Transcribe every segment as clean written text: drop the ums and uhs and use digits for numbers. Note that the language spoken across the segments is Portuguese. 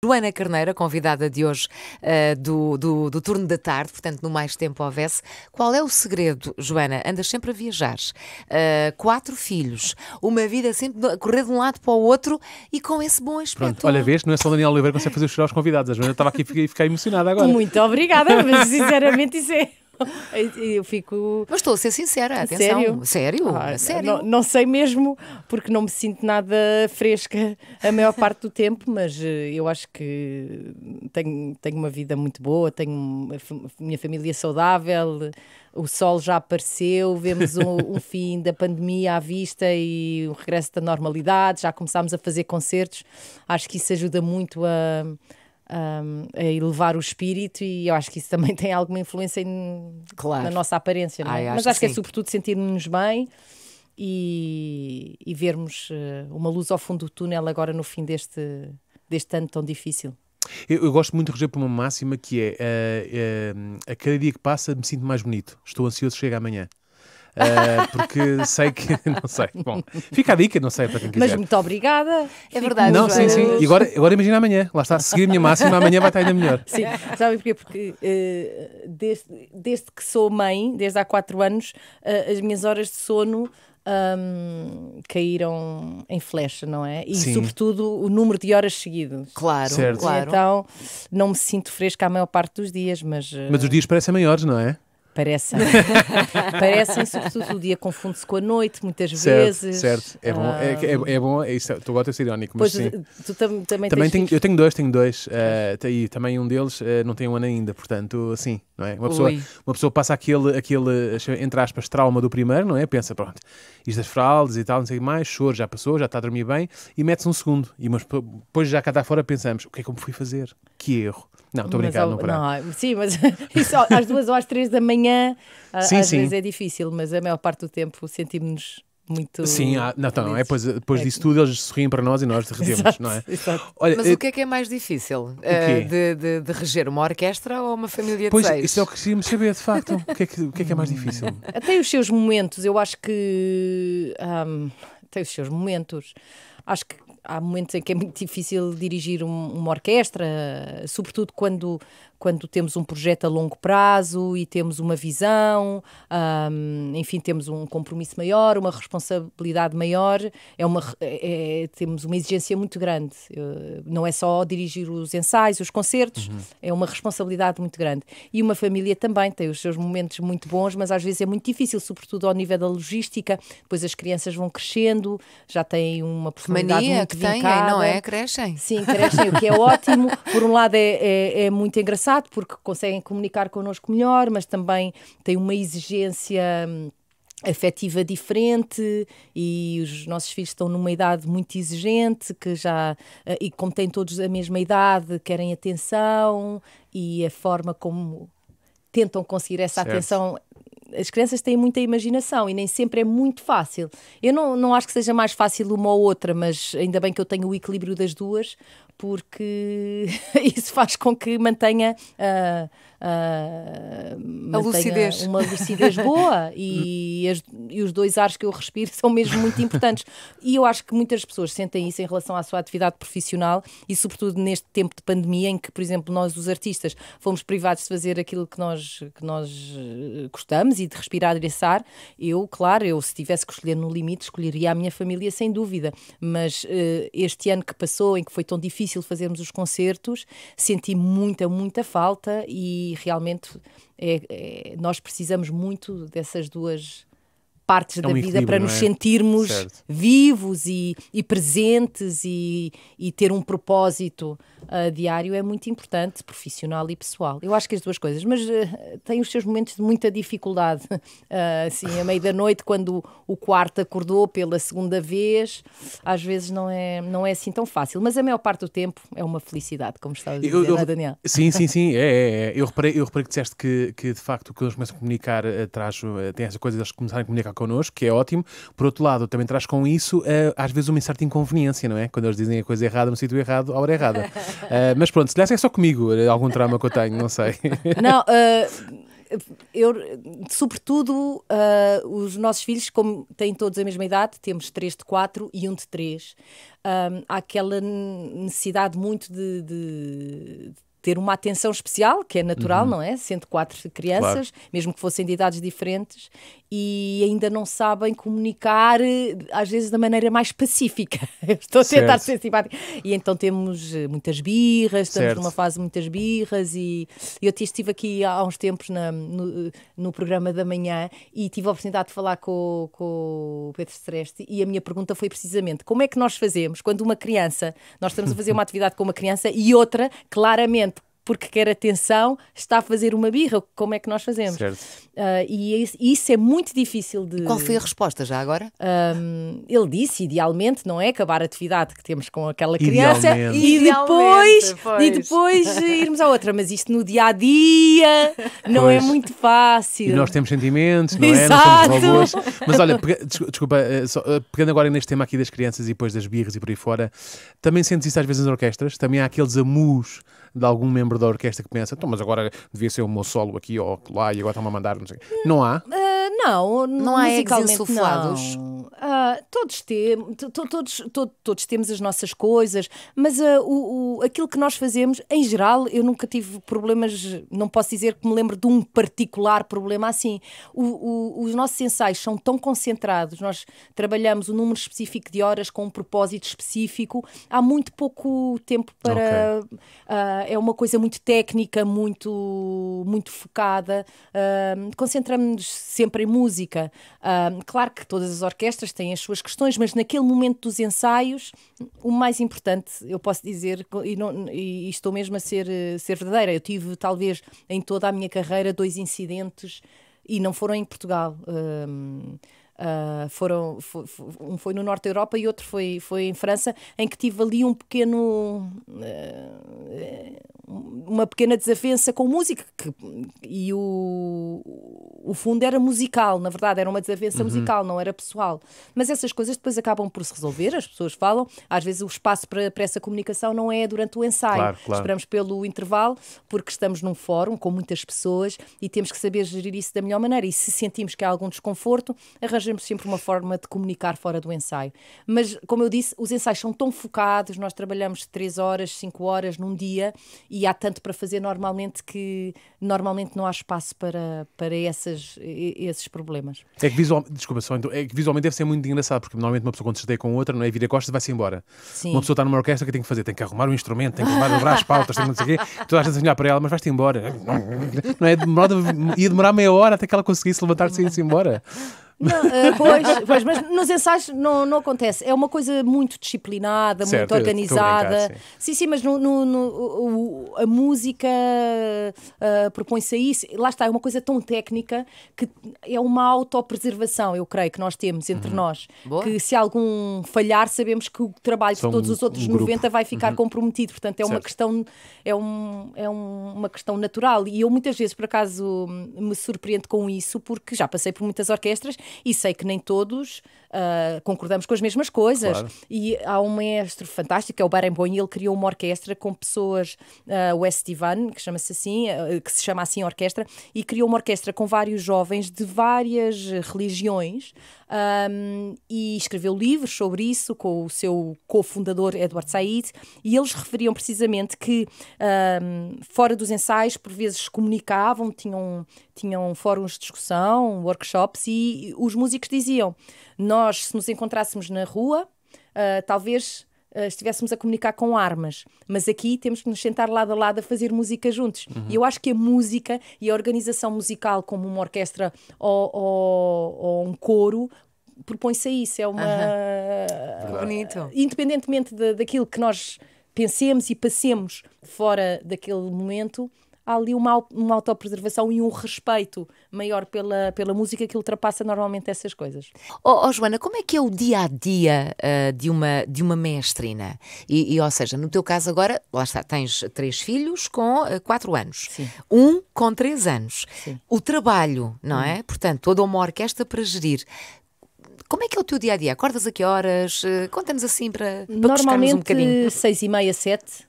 Joana Carneiro, a convidada de hoje do Turno da Tarde, portanto, no Mais Tempo Houvesse. Qual é o segredo, Joana? Andas sempre a viajar, 4 filhos, uma vida sempre a correr de um lado para o outro e com esse bom aspecto. Pronto, olha, vês, não é só o Daniel Oliveira que consegue fazer chorar os convidados. A Joana estava aqui e fiquei emocionada agora. Muito obrigada, mas sinceramente isso é... Eu fico... Mas estou a ser sincera, atenção. Sério? Sério? Não sei mesmo, porque não me sinto nada fresca a maior parte do tempo, mas eu acho que tenho uma vida muito boa, tenho a minha família saudável, o sol já apareceu, vemos um fim da pandemia à vista e o regresso da normalidade, já começámos a fazer concertos, acho que isso ajuda muito a elevar o espírito e eu acho que isso também tem alguma influência na nossa aparência, não é? Mas acho que é sobretudo sentirmos-nos bem e vermos uma luz ao fundo do túnel agora no fim deste ano tão difícil. Eu gosto muito de reger por uma máxima que é a cada dia que passa me sinto mais bonito. Estou ansioso, chega amanhã. Porque sei que, não sei, bom, fica a dica, não sei para quem quiser. Mas muito obrigada. É verdade. Não, sim. E agora imagina amanhã, lá está, seguir a minha máxima, amanhã vai estar ainda melhor. Sim, sabe porquê? Porque desde que sou mãe, desde há 4 anos, as minhas horas de sono caíram em flecha, não é? E sobretudo o número de horas seguidas. Claro, certo. Claro. Então não me sinto fresca a maior parte dos dias, mas os dias parecem maiores, não é? Parecem, sobretudo o dia confunde-se com a noite, muitas vezes. Certo, é bom, é bom, é isso, tu gosto de ser irónico, mas pois, sim. Tu também tenho, eu tenho dois, e também um deles não tem um ano ainda, portanto, assim, não é? Uma pessoa passa aquele, entre aspas, trauma do primeiro, não é? Pensa, pronto, isto das fraldas e tal, não sei o que mais, choro, já passou, já está a dormir bem, e mete-se um segundo, mas depois já cá está fora pensamos, o que é que eu me fui fazer? Que erro. Não, estou a brincar, não parar. Sim, mas isso às 2 ou às 3 da manhã às vezes é difícil, mas a maior parte do tempo sentimos-nos muito... Sim, depois disso tudo eles sorriem para nós e nós derretemos, não é? Exato. Olha, mas o que é mais difícil? De reger uma orquestra ou uma família de 6? Isso é o que queríamos saber, de facto. O que é que é mais difícil? Tem os seus momentos, eu acho que tem os seus momentos. Acho que há momentos em que é muito difícil dirigir uma orquestra, sobretudo quando temos um projeto a longo prazo e temos uma visão, enfim, temos um compromisso maior, uma responsabilidade maior, temos uma exigência muito grande. Não é só dirigir os ensaios, os concertos, é uma responsabilidade muito grande. E uma família também tem os seus momentos muito bons, mas às vezes é muito difícil, sobretudo ao nível da logística, depois as crianças vão crescendo, já têm uma personalidade muito vincada. Não é? Crescem. Sim, crescem, o que é ótimo. Por um lado é muito engraçado, porque conseguem comunicar connosco melhor, mas também têm uma exigência afetiva diferente e os nossos filhos estão numa idade muito exigente, e como têm todos a mesma idade, querem atenção e a forma como tentam conseguir essa atenção. As crianças têm muita imaginação e nem sempre é muito fácil. Eu não acho que seja mais fácil uma ou outra, mas ainda bem que eu tenho o equilíbrio das duas, porque isso faz com que mantenha lucidez. Uma lucidez boa e os 2 ares que eu respiro são mesmo muito importantes. E eu acho que muitas pessoas sentem isso em relação à sua atividade profissional e sobretudo neste tempo de pandemia em que, por exemplo, nós os artistas fomos privados de fazer aquilo que nós gostamos e de respirar esse ar. Eu se tivesse que escolher no limite, escolheria a minha família sem dúvida, mas este ano que passou, em que foi tão difícil fazermos os concertos, senti muita falta e realmente nós precisamos muito dessas duas partes da vida para nos sentirmos vivos e presentes e ter um propósito diário é muito importante, profissional e pessoal. Eu acho que as duas coisas, mas tem os seus momentos de muita dificuldade. Assim, à meia da noite, quando o quarto acordou pela segunda vez, às vezes não é assim tão fácil, mas a maior parte do tempo é uma felicidade, como estava a dizer, não é, Daniel? Sim, Eu reparei que disseste que de facto, quando eles começam a comunicar, tem essa coisa de eles começarem a comunicar connosco, que é ótimo. Por outro lado, também traz com isso, às vezes, uma certa inconveniência, não é? Quando eles dizem a coisa errada no sítio errado, à hora errada. Mas pronto, se calhar é só comigo, algum trauma que eu tenho, não sei. Não, sobretudo, os nossos filhos, como têm todos a mesma idade, temos 3 de 4 e 1 de 3. há aquela necessidade muito de ter uma atenção especial, que é natural, não é? Sendo 4 crianças, claro, mesmo que fossem de idades diferentes, e ainda não sabem comunicar, às vezes da maneira mais pacífica. Estou a tentar ser simpática. E então temos muitas birras, estamos numa fase de muitas birras, e eu estive aqui há uns tempos no programa da manhã e tive a oportunidade de falar com o Pedro Streste, e a minha pergunta foi precisamente como é que nós fazemos quando nós estamos a fazer uma atividade com uma criança e outra, claramente, porque quer atenção, está a fazer uma birra. Como é que nós fazemos? E isso é muito difícil de... Qual foi a resposta já agora? Ele disse, idealmente, não é? Acabar a atividade que temos com aquela criança e depois irmos à outra. Mas isto no dia-a-dia não é muito fácil. E nós temos sentimentos, não é? Exato. Não somos robôs. Mas olha, desculpa, pegando agora neste tema aqui das crianças e depois das birras e por aí fora, também sentes isso às vezes nas orquestras? Também há aqueles amus de algum membro da orquestra que pensa, então, mas agora devia ser o meu solo aqui ou lá e agora estão-me a mandar, não sei. Não há? Não há egos insuflados? Todos temos as nossas coisas, mas aquilo que nós fazemos, em geral, eu nunca tive problemas, não posso dizer que me lembro de um particular problema assim. Os nossos ensaios são tão concentrados, nós trabalhamos um número específico de horas com um propósito específico, há muito pouco tempo para... é uma coisa muito técnica, muito focada, concentramos-nos sempre em música. Claro que todas as orquestras têm as suas questões, mas naquele momento dos ensaios, o mais importante, eu posso dizer, e estou mesmo a ser verdadeira, eu tive talvez em toda a minha carreira 2 incidentes e não foram em Portugal. Um foi no Norte da Europa e outro foi em França, em que tive ali uma pequena desavença com música e o fundo era musical, na verdade era uma desavença musical, não era pessoal, mas essas coisas depois acabam por se resolver, as pessoas falam, às vezes o espaço para essa comunicação não é durante o ensaio, claro. Esperamos pelo intervalo, porque estamos num fórum com muitas pessoas e temos que saber gerir isso da melhor maneira, e se sentimos que há algum desconforto, arranjamos sempre uma forma de comunicar fora do ensaio. Mas, como eu disse, os ensaios são tão focados, nós trabalhamos 3 horas, 5 horas num dia e há tanto para fazer normalmente que normalmente não há espaço para esses problemas. É que visualmente deve ser muito engraçado, porque normalmente uma pessoa quando se esteia com outra, não é, vira costas e vai-se embora. Sim. Uma pessoa está numa orquestra, que tem que fazer? Tem que arrumar um instrumento, tem que dobrar as pautas, tem que não sei o quê, toda a gente a olhar para ela, mas vais-te embora. Não é? Ia demorar meia hora até que ela conseguisse levantar-se e ir-se embora. Não, pois, mas nos ensaios não acontece. É uma coisa muito disciplinada, certo, muito organizada. Brincar, sim, mas a música propõe-se a isso. Lá está, é uma coisa tão técnica que é uma autopreservação, eu creio, que nós temos entre nós. Boa. Que se algum falhar, sabemos que o trabalho de todos os outros 90 vai ficar comprometido. Portanto, é uma questão, é uma questão natural. E eu muitas vezes, por acaso, me surpreendo com isso, porque já passei por muitas orquestras e sei que nem todos concordamos com as mesmas coisas. Claro. E há um maestro fantástico, é o Barenboim, e ele criou uma orquestra com pessoas, o Estevan, que se chama assim orquestra, e criou uma orquestra com vários jovens de várias religiões, e escreveu livros sobre isso com o seu cofundador Edward Said, e eles referiam precisamente que fora dos ensaios por vezes comunicavam, tinham fóruns de discussão, workshops, e os músicos diziam: nós, se nos encontrássemos na rua, talvez estivéssemos a comunicar com armas, mas aqui temos que nos sentar lado a lado a fazer música juntos. E eu acho que a música e a organização musical, como uma orquestra ou um coro, propõe-se a isso. É uma... Bonito. Independentemente daquilo que nós pensemos e passemos fora daquele momento, há ali uma autopreservação e um respeito maior pela música que ultrapassa normalmente essas coisas. Joana, como é que é o dia-a-dia de uma mestrina? Ou seja, no teu caso agora, lá está, tens 3 filhos com 4 anos. Sim. Um com 3 anos. Sim. O trabalho, não é? Portanto, toda uma orquestra para gerir. Como é que é o teu dia-a-dia? Acordas a que horas? Conta-nos assim para cuscarmos um bocadinho. Normalmente 6h30, 7h.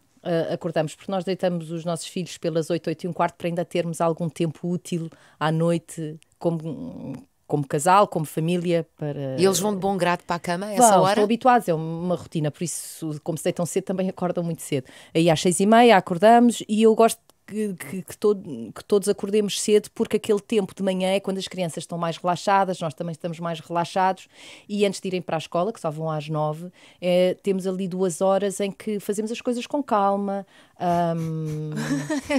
Acordamos, porque nós deitamos os nossos filhos pelas 8, 8h15 para ainda termos algum tempo útil à noite, como como casal, como família. E eles vão de bom grado para a cama a essa Vão, hora? Estão habituados, é uma rotina, por isso, como se deitam cedo, também acordam muito cedo. Aí às 6h30 acordamos e eu gosto que todos acordemos cedo, porque aquele tempo de manhã é quando as crianças estão mais relaxadas, nós também estamos mais relaxados, e antes de irem para a escola, que só vão às 9, temos ali 2 horas em que fazemos as coisas com calma.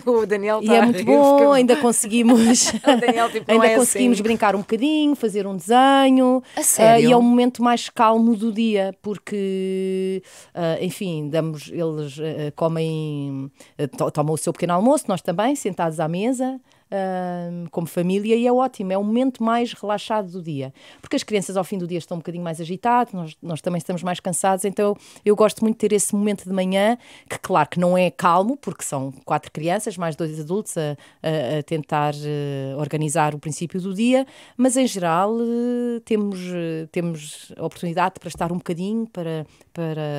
O Daniel e é muito bom, ainda conseguimos Daniel, tipo, ainda é conseguimos assim. brincar um bocadinho, fazer um desenho. A sério? E é o momento mais calmo do dia, porque enfim, eles comem, tomam o seu pequeno almoço, nós também, sentados à mesa, como família, e é ótimo, é o momento mais relaxado do dia, porque as crianças ao fim do dia estão um bocadinho mais agitadas, nós também estamos mais cansados, então eu gosto muito de ter esse momento de manhã, que claro que não é calmo, porque são 4 crianças, mais 2 adultos a tentar organizar o princípio do dia, mas em geral temos a oportunidade para estar um bocadinho, para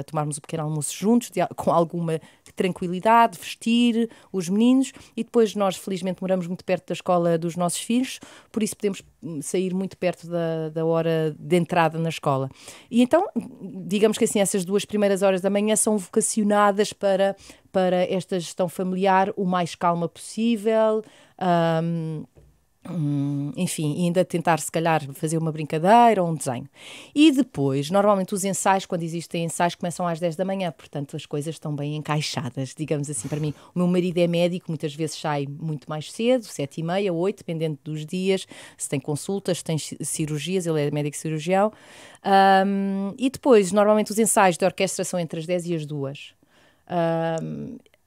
tomarmos o pequeno almoço juntos, com alguma tranquilidade, vestir os meninos, e depois nós felizmente moramos muito perto da escola dos nossos filhos, por isso podemos sair muito perto da hora de entrada na escola. E então, digamos que assim, essas 2 primeiras horas da manhã são vocacionadas para esta gestão familiar o mais calma possível, enfim, e ainda tentar se calhar fazer uma brincadeira ou um desenho. E depois, normalmente os ensaios, quando existem ensaios, começam às 10 da manhã, portanto as coisas estão bem encaixadas, digamos assim. Para mim, o meu marido é médico, muitas vezes sai muito mais cedo, 7h30, 8, dependendo dos dias, se tem consultas, se tem cirurgias, ele é médico cirurgião. E depois, normalmente os ensaios de orquestra são entre as 10 e as 2.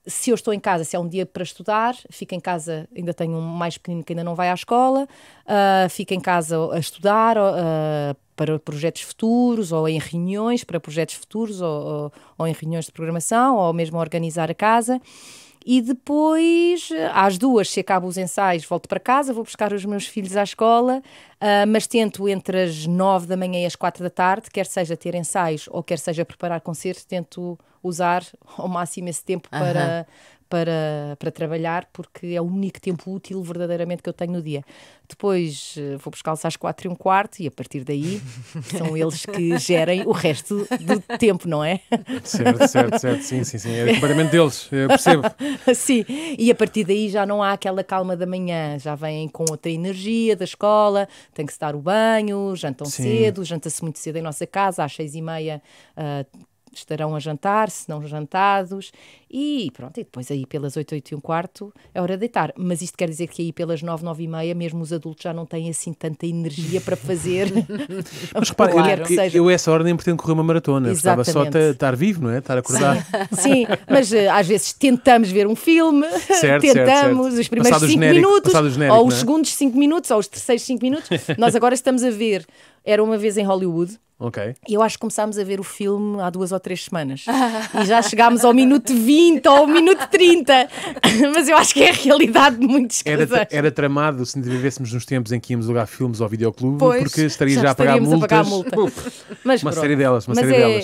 Se eu estou em casa, se é um dia para estudar, fico em casa, ainda tenho um mais pequenino que ainda não vai à escola, fico em casa a estudar para projetos futuros, ou em reuniões para projetos futuros, ou em reuniões de programação, ou mesmo a organizar a casa. E depois, às 2, se acabam os ensaios, volto para casa, vou buscar os meus filhos à escola, mas tento entre as 9 da manhã e as 4 da tarde, quer seja ter ensaios ou quer seja preparar concertos, tento usar ao máximo esse tempo para trabalhar, porque é o único tempo útil verdadeiramente que eu tenho no dia. Depois vou buscá-los às 4h15 e a partir daí são eles que gerem o resto do tempo, não é? Certo, sim, é completamente deles, eu percebo. Sim, e a partir daí já não há aquela calma da manhã, já vêm com outra energia da escola, tem que se dar o banho, jantam cedo, janta-se muito cedo em nossa casa, às 6h30 estarão a jantar, se não jantados, e pronto, e depois aí pelas 8, 8h15 é hora de deitar. Mas isto quer dizer que aí pelas 9, 9h30, mesmo os adultos já não têm assim tanta energia para fazer. Mas repara, eu essa hora nem pretendo correr uma maratona, estava só a estar vivo, não é? Estar acordado. Sim, mas às vezes tentamos ver um filme, tentamos os primeiros 5 minutos, ou os segundos 5 minutos, ou os terceiros 5 minutos. Nós agora estamos a ver Era Uma Vez em Hollywood. Okay. E eu acho que começámos a ver o filme há 2 ou 3 semanas e já chegámos ao minuto 20 ou ao minuto 30, mas eu acho que é a realidade de muitos casais. Era tramado se vivêssemos nos tempos em que íamos alugar filmes ao videoclube, pois, porque estaria já a pagar multas. Mas uma série delas.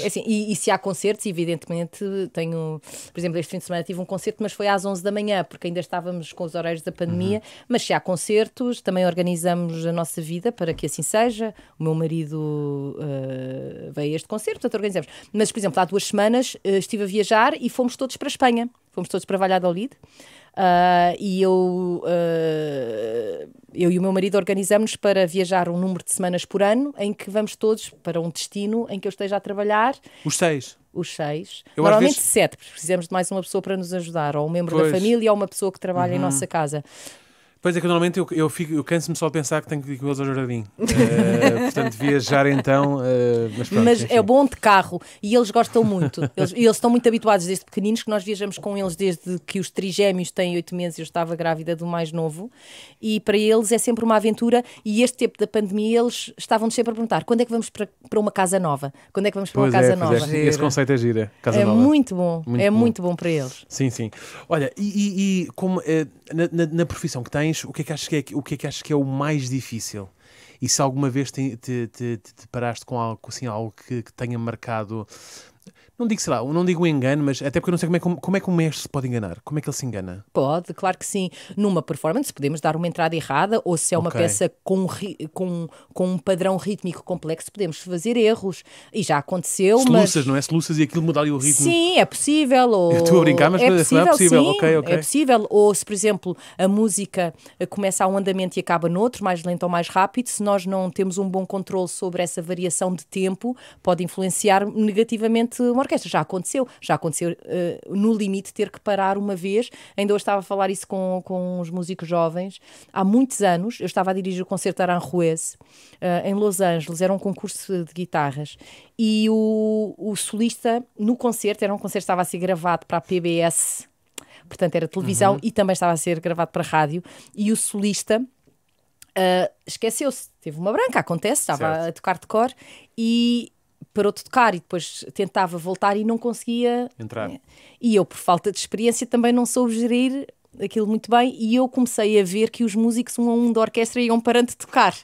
Assim, e se há concertos, evidentemente tenho, por exemplo, este fim de semana tive um concerto, mas foi às 11 da manhã, porque ainda estávamos com os horários da pandemia, mas se há concertos, também organizamos a nossa vida para que assim seja. O meu marido veio a este concerto, portanto organizamos. Mas, por exemplo, há 2 semanas estive a viajar e fomos todos para a Espanha. Fomos todos para Valladolid. E eu e o meu marido organizamos para viajar um número de semanas por ano em que vamos todos para um destino em que eu esteja a trabalhar. Os 6? Os 6. Normalmente 7, porque precisamos de mais uma pessoa para nos ajudar, ou um membro da família ou uma pessoa que trabalha em nossa casa. Pois é que normalmente eu canso-me só a pensar que tenho que ir com eles ao jardim. Portanto, viajar então... mas pronto, mas enfim. É bom de carro e eles gostam muito. Eles estão muito habituados desde pequeninos, que nós viajamos com eles desde que os trigêmeos têm 8 meses. Eu estava grávida do mais novo. E para eles é sempre uma aventura. E este tempo da pandemia eles estavam sempre a perguntar: quando é que vamos para uma casa nova? Quando é que vamos para uma casa nova? Esse conceito é gira. Casa nova. Muito bom. Muito bom para eles. Sim. Olha, e como na profissão que tens, o que é que achas que é o mais difícil? E se alguma vez te paraste com algo, assim, algo que tenha marcado, não digo, sei lá, não digo engano, mas até porque eu não sei como é que o mestre se pode enganar. Como é que ele se engana? Pode, claro que sim. Numa performance podemos dar uma entrada errada, ou se é uma peça com um padrão rítmico complexo, podemos fazer erros. E já aconteceu, Soluças, não é? Soluças e aquilo mudar o ritmo. Sim, é possível. Ou... Eu estou a brincar, mas é possível, é possível. sim, Ok. é possível. Ou se, por exemplo, a música começa a um andamento e acaba noutro, mais lento ou mais rápido, se nós não temos um bom controle sobre essa variação de tempo, pode influenciar negativamente uma orquestra. Já aconteceu no limite ter que parar uma vez. Ainda hoje estava a falar isso com os músicos jovens. Há muitos anos, eu estava a dirigir o concerto Aranjuez em Los Angeles, era um concurso de guitarras, e o solista no concerto, era um concerto que estava a ser gravado para a PBS, portanto era televisão, e também estava a ser gravado para a rádio, e o solista esqueceu-se, teve uma branca, acontece, estava a tocar de cor, e parou de tocar e depois tentava voltar e não conseguia entrar. E eu, por falta de experiência, também não soube gerir aquilo muito bem, e eu comecei a ver que os músicos um a um da orquestra iam parando de tocar.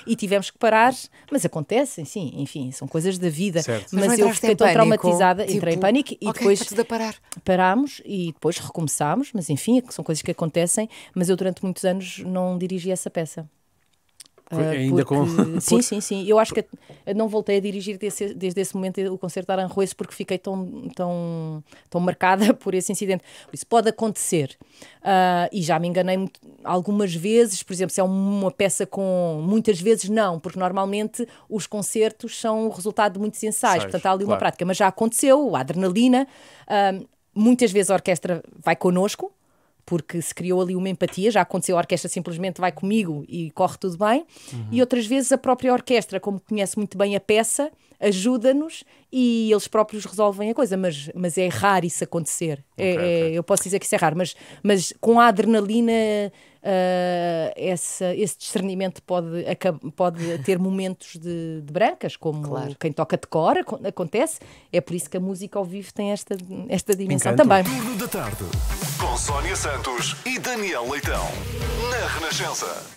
E tivemos que parar, mas acontecem, sim, enfim, são coisas da vida. Certo. Mas eu fiquei tão traumatizada, entrei em pânico e depois está tudo a parar. Parámos e depois recomeçámos, mas enfim, são coisas que acontecem, mas eu durante muitos anos não dirigi essa peça. Ainda porque... Sim. Eu acho que não voltei a dirigir desde esse momento o concerto de Aranjuez, porque fiquei tão marcada por esse incidente. Isso pode acontecer. E já me enganei algumas vezes, por exemplo, se é uma peça com... Muitas vezes não, porque normalmente os concertos são o resultado de muitos ensaios, portanto há ali uma prática. Mas já aconteceu, a adrenalina. Muitas vezes a orquestra vai connosco, porque se criou ali uma empatia, já aconteceu, a orquestra simplesmente vai comigo e corre tudo bem, e outras vezes a própria orquestra, como conhece muito bem a peça, ajuda-nos e eles próprios resolvem a coisa, mas é raro isso acontecer. Eu posso dizer que isso é raro, mas com a adrenalina esse discernimento pode ter momentos de brancas, como quem toca de cor, acontece. É por isso que a música ao vivo tem esta dimensão também. Turno da Tarde, com Sónia Santos e Daniel Leitão, na Renascença.